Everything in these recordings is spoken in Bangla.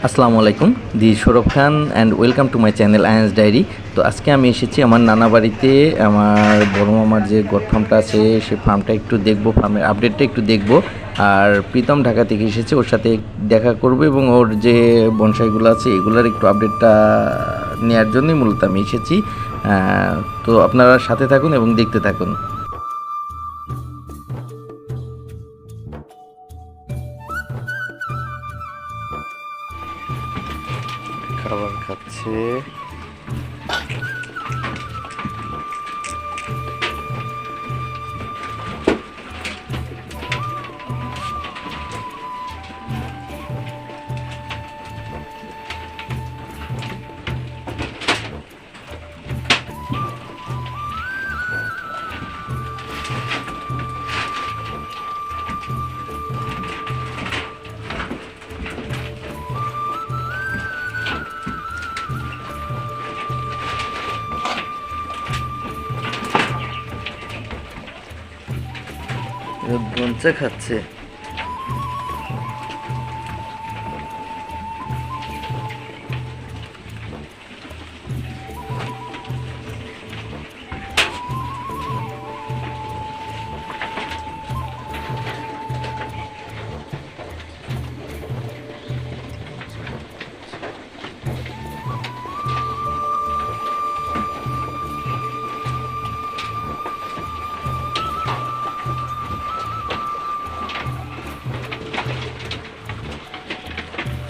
আসসালামু আলাইকুম, দি Sourav Khan and welcome to my channel Ayan's diary. তো আজকে আমি এসেছি আমার নানা বাড়িতে। আমার বড় মামার যে গোট ফার্মটা আছে সেই ফার্মটা একটু দেখব, ফার্মের আপডেটটা একটু দেখব। আর প্রীতম ঢাকা থেকে এসেছে, ওর সাথে দেখা করব এবং ওর যে বনসাইগুলো আছে এগুলোর একটু আপডেটটা নেওয়ার জন্যই মূলত আমি এসেছি। তো আপনারা সাথে থাকুন এবং দেখতে থাকুন। খাবার খাচ্ছে। বনসাই খাচ্ছে।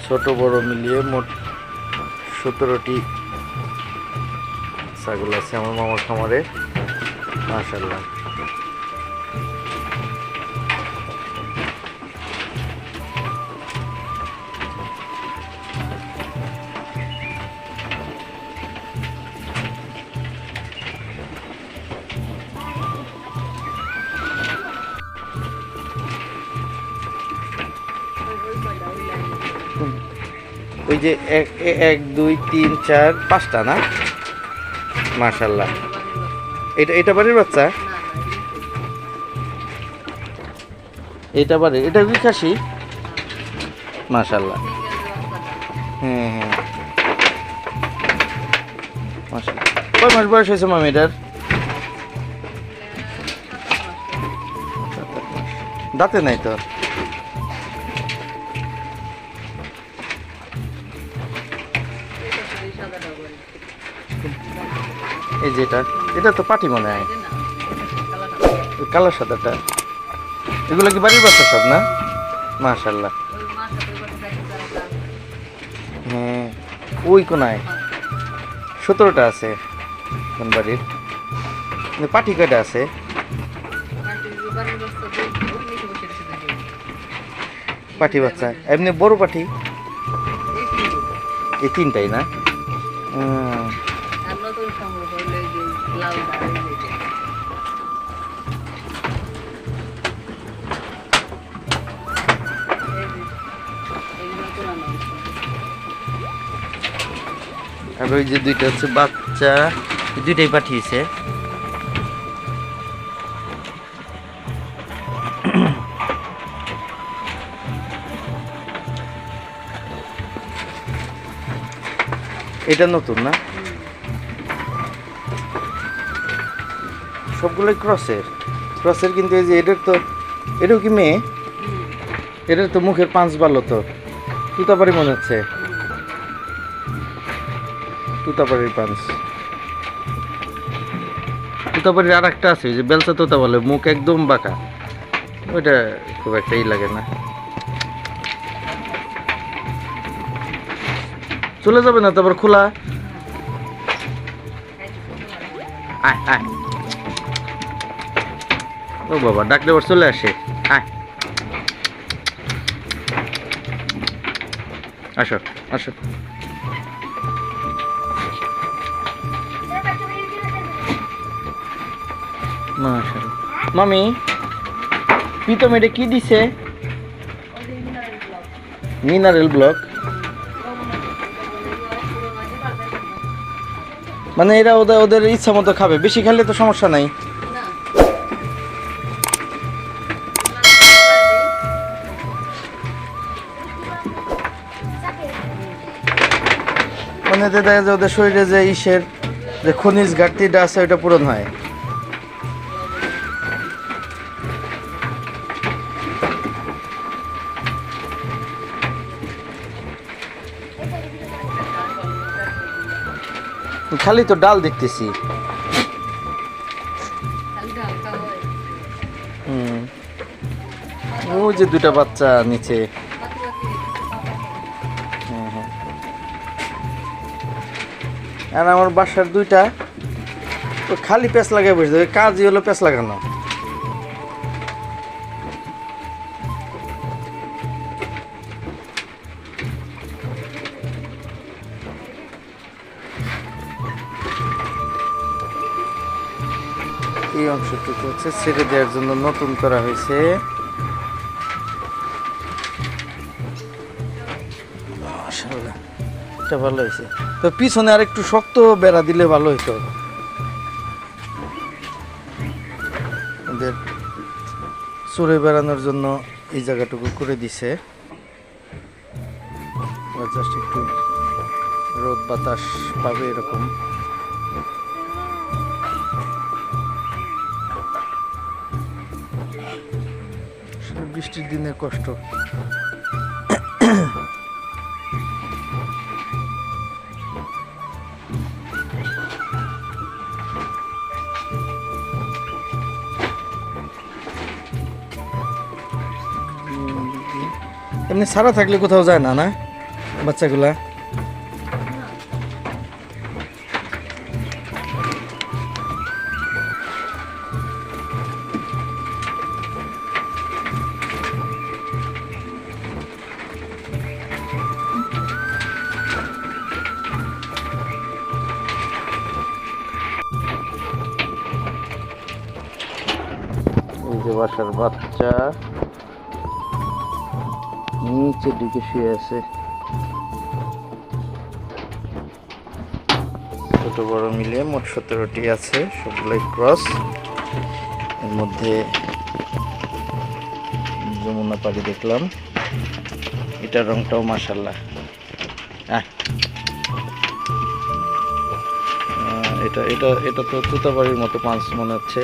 ছোট বড় মিলিয়ে মোট 17টি ছাগল আছে আমার মামার খামারে, মাশাআল্লাহ। ওই যে 1 2 3 4 5টা না, মাশাআল্লাহ। এটা বাড়ির বাচ্চা, এটা বাড়ির, এটা কি খাসি? মাশাআল্লাহ। হ্যাঁ, মাশাআল্লাহ। কয় মাস বয়স হয়েছে মামি এটার? দাঁতে নাই তো? এই যেটা, এটা তো পাটি মনে হয়, কালার সাদাটা। এগুলো কি বাড়ির বাচ্চা সব না? মাশাআল্লাহ। হ্যাঁ, ওই কোনায় 17টা আছে কোন বাড়ির। পাটি কয়টা আছে? পাটি বাচ্চা এমনি বড় পাটি এই 3টাই না? আর ওই যে 2টা হচ্ছে বাচ্চা, 2টাই পাঠিয়েছে। এটা নতুন না? সবগুলোই ক্রসের কিন্তু এই যে এটাও কি মেয়ে? এটার তো মুখের পাঁচ ভালো, তো তুতাপাড়ি মনে হচ্ছে, তুতাপাড়ির পাঁচ। তুতাপাড়ির আর একটা আছে যে বেলচা তোতা বলে, মুখ একদম বাঁকা, ওইটা খুব একটা লাগে না। চলে যাবে না তারপর খোলা? আয় আয়, ও বাবা ডাকলে আবার চলে আসে। আয়, আসো আসো। মাশাআল্লাহ। মামি, প্রীতম এটা কি দিছে? Mineral block. মানে এরা ওদের ইচ্ছা মতো খাবে, বেশি খেলে তো সমস্যা নাই। এতে দেখা যায় ওদের শরীরে যে ইসের যে খনিজ ঘাটতিটা আছে ওইটা পূরণ হয়। খালি তো ডাল দেখতেছি। ওই যে দুটা বাচ্চা নিচে। আর আমার বাসার দুইটা খালি প্যাঁচ লাগাই বসে, কাজই হলো প্যাঁচ লাগানো। এই অংশটুকু হচ্ছে ছেড়ে দেওয়ার জন্য নতুন করা হয়েছে। মাশাআল্লাহ, এটা ভালো হয়েছে। তো পিছনে আর একটু শক্ত বেড়া দিলে ভালো হইতো। ওদের চড়ে বেড়ানোর জন্য এই জায়গাটুকু করে দিছে, জাস্ট একটু রোদ বাতাস পাবে এরকম। বৃষ্টির দিনে কষ্ট। এমনি সারা থাকলে কোথাও যায় না, না বাচ্চাগুলা? এই যে বাসার বাচ্চা নিচে দিকে শুয়ে আছে, ছোট বড় মিলিয়ে মোট 17টি আছে, সবগুলাই ক্রস। এর মধ্যে যমুনা পাড়ি দেখলাম, এটার রংটাও মাশাআল্লাহ। এটা এটা এটা তো তুতাবাড়ির মতো পাঁচ মনে হচ্ছে।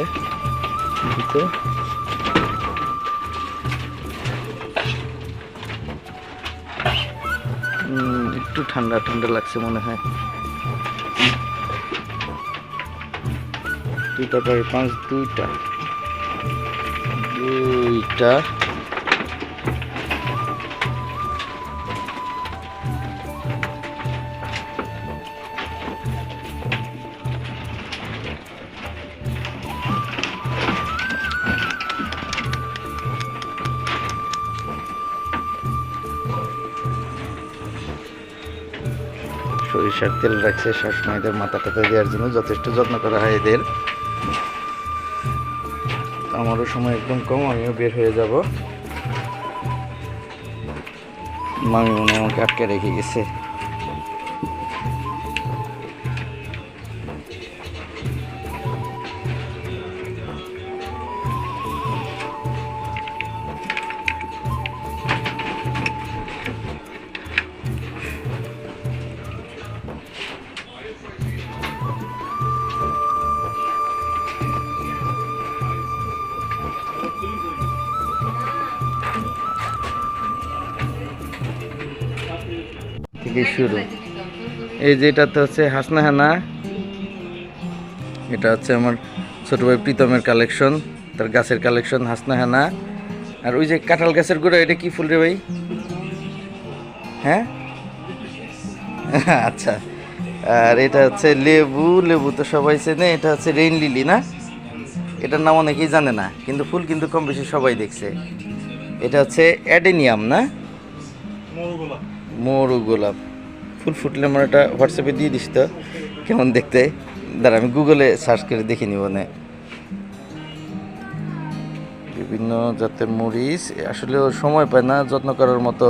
একটু ঠান্ডা ঠান্ডা লাগছে মনে হয়। তুতাবাড়ি পাঁচ দুইটা। সরিষার তেল রাখছে সবসময় এদের মাথা টাথা দেওয়ার জন্য, যথেষ্ট যত্ন করা হয় এদের। আমারও সময় একদম কম, আমিও বের হয়ে যাব। মামি মনে হয় আমাকে আটকে রেখে গেছে। শুরু এই যে এটাতে হচ্ছে হাসনাহানা, এটা হচ্ছে আমার ছোট ভাই প্রীতমের কালেকশন, তার গাছের কালেকশন হাসনাহানা। আর ওই যে কাঁঠাল গাছের গোড়া, এটা কি ফুল রে ভাই? হ্যাঁ আচ্ছা। আর এটা হচ্ছে লেবু, লেবু তো সবাই চেনে। এটা হচ্ছে রেইন লিলি না, এটার নাম অনেকেই জানে না, কিন্তু ফুল কিন্তু কম বেশি সবাই দেখছে। এটা হচ্ছে অ্যাডেনিয়াম না, মরু গোলাপ। ফুল ফুটলে আমার এটা হোয়াটসঅ্যাপে দিয়ে দিস তো, কেমন দেখতে। দাঁড়া আমি গুগলে সার্চ করে দেখে নিব না। বিভিন্ন জাতের মরিচ, আসলে ওর সময় পায় না যত্ন করার মতো,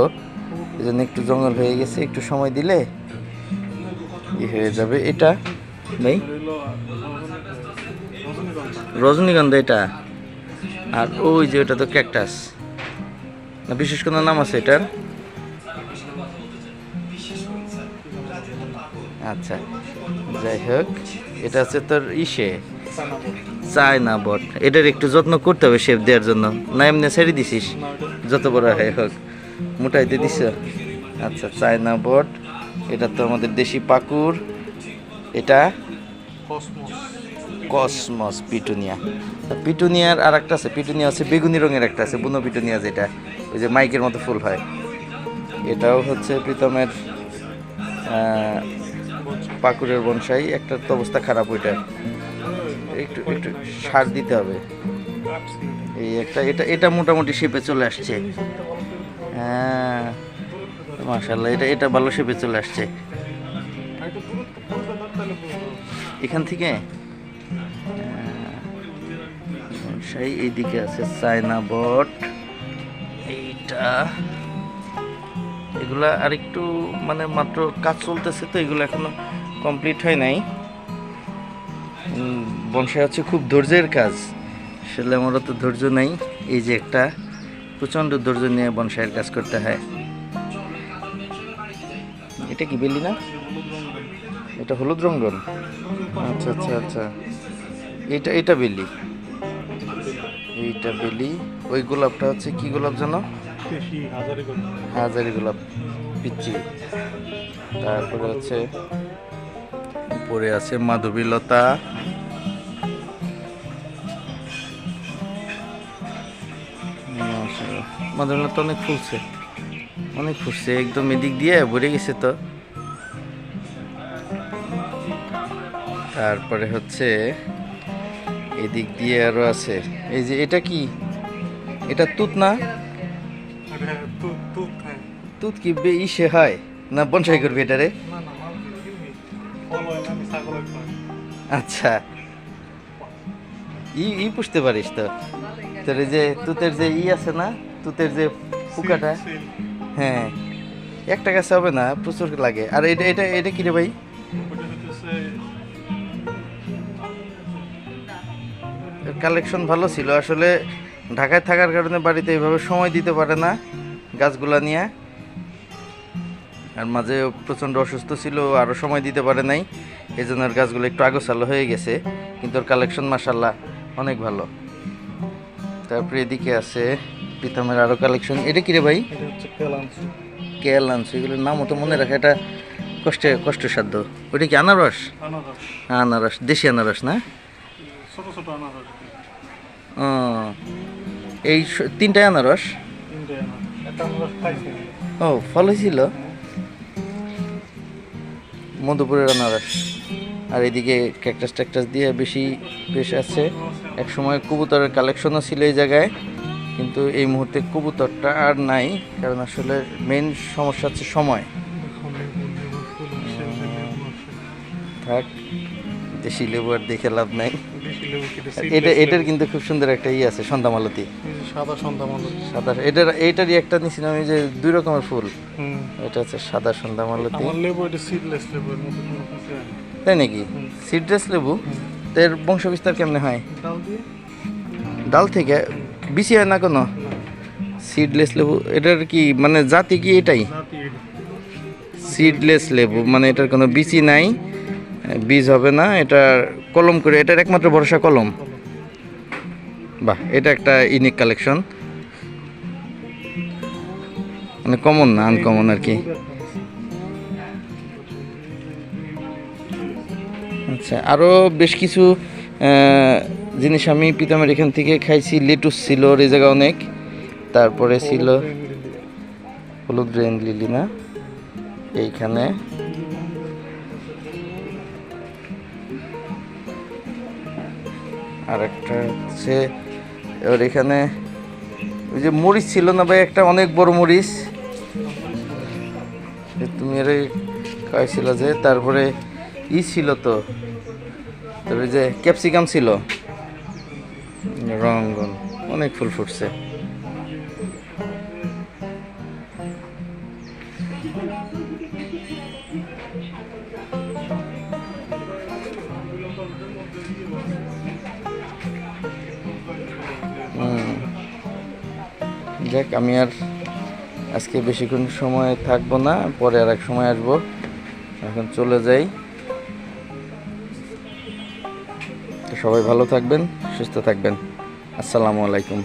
এই জন্য একটু জঙ্গল হয়ে গেছে, একটু সময় দিলে হয়ে যাবে। এটা নেই রজনীগন্ধা এটা। আর ওই যে ওটা তো ক্যাকটাস না, বিশেষ কোনো নাম আছে এটার? আচ্ছা, যাই হোক, এটা হচ্ছে তোর চায়না বট। এটার একটু যত্ন করতে হবে শেপ দেওয়ার জন্য, না এমনি ছেড়ে দিছিস যত বড় হয় হোক, মোটাইতে দিস। আচ্ছা, চায়না বট। এটা তো আমাদের দেশি পাকুর। এটা কসমস পিটুনিয়া। পিটুনিয়ার আর একটা আছে, পিটুনিয়া আছে বেগুনি রঙের একটা আছে, বুনো পিটুনিয়া, যেটা ওই যে মাইকের মতো ফুল হয়। এটাও হচ্ছে প্রীতমের পাকুরের বনসাই। একটা তো অবস্থা খারাপ, ওইটা একটু একটু সার দিতে হবে। এই একটা, এটা মোটামুটি শেপে চলে আসছে। হ্যাঁ, মাশাআল্লাহ, এটা ভালো শেপে চলে আসছে। এখান থেকে বনসাই এইদিকে আছে চায়না বট। এইটা, এগুলা আরেকটু মানে মাত্র কাজ চলতেছে, তো এগুলো এখনো কমপ্লিট হয় নাই। বনসাই হচ্ছে খুব ধৈর্যের কাজ, আসলে আমারও তো ধৈর্য নাই। এই যে একটা প্রচণ্ড ধৈর্য নিয়ে বনসাইয়ের কাজ করতে হয়। এটা কি বেলি না? এটা হলুদ রঙ্গন। আচ্ছা আচ্ছা আচ্ছা, এটা বেলি, এইটা বেলি। ওই গোলাপটা হচ্ছে কি গোলাপ জানো? হাজারি গোলাপ, পিচ্ছি। তারপরে হচ্ছে উপরে আছে মাধবীলতা। মাধবীলতা অনেক ফুলছে, অনেক ফুটছে, একদম এদিক দিয়ে ভরে গেছে তো। তারপরে হচ্ছে এদিক দিয়ে আরো আছে। এই যে এটা কি? এটা তুত না? তুত কি ইসে হয় না বনসাই করবি এটারে? আচ্ছা, ই পুষতে পারিস তো? তোর এই যে তুতের যে আছে না, তুতের যে পোকাটা, হ্যাঁ, একটা গাছে হবে না, প্রচুর লাগে। আর এটা এটা এটা কি রে ভাই? কালেকশন ভালো ছিল আসলে, ঢাকায় থাকার কারণে বাড়িতে এইভাবে সময় দিতে পারে না গাছগুলা নিয়ে। আর মাঝে প্রচণ্ড অসুস্থ ছিল, আরও সময় দিতে পারে নাই, এই জন্য আর গাছগুলো একটু আগোছালো হয়ে গেছে। কিন্তু ওর কালেকশন মাশাআল্লাহ অনেক ভালো। তারপরে এদিকে আছে প্রীতমের আরও কালেকশন। এটা কি রে ভাই? কেলানসু। এগুলোর নামও তো মনে রাখা, এটা কষ্টসাধ্য। ওইটা কি আনারস? আনারস, দেশি আনারস না? ও, এই তিনটাই আনারস। ও, ফল হয়েছিল মধুপুরের আনারস। আর এদিকে ক্যাকটাস ট্যাকটাস দিয়ে বেশ আছে। এক সময় কবুতরের কালেকশনও ছিল এই জায়গায়, কিন্তু এই মুহূর্তে কবুতরটা আর নাই, কারণ আসলে মেইন সমস্যা হচ্ছে সময়। থাক, দেশি লেবু আর দেখে লাভ নাই। এটার কিন্তু খুব সুন্দর একটা আছে, সন্ধ্যামালতি, সাদা। এইটারই একটা নিছিলাম, এই যে 2 রকমের ফুল। এটা হচ্ছে সাদা সন্ধ্যামালতি। তাই নাকি? সিডলেস লেবু। এর বংশ বিস্তার কেমনে হয়? ডাল থেকে? বিচি হয় না কোনো? সিডলেস লেবু। এটার কি মানে জাতি কি এটাই? সিডলেস লেবু মানে এটার কোনো বিচি নাই, বীজ হবে না, এটা কলম করে, এটার একমাত্র ভরসা কলম। বাহ, এটা একটা ইউনিক কালেকশন, মানে কমন না, আনকমন আর কি। আচ্ছা, আরও বেশ কিছু জিনিস আমি প্রীতমের এখান থেকে খাইছি। লেটুস ছিল এই জায়গা অনেক। তারপরে ছিল হলুদ রেন লিলি না, এইখানে। আর একটা হচ্ছে ওর এখানে ওই যে মরিচ ছিল না ভাই, একটা অনেক বড় মরিচ, তুমি এর খাইছিল যে। তারপরে ছিল তো, তবে যে ক্যাপসিকাম ছিল, রঙ্গন, অনেক ফুল ফুটছে। যাক, আমি আর আজকে বেশিক্ষণ সময় থাকবো না, পরে আর এক সময় আসবো। এখন চলে যাই। তো সবাই ভালো থাকবেন, সুস্থ থাকবেন। আসসালামু আলাইকুম।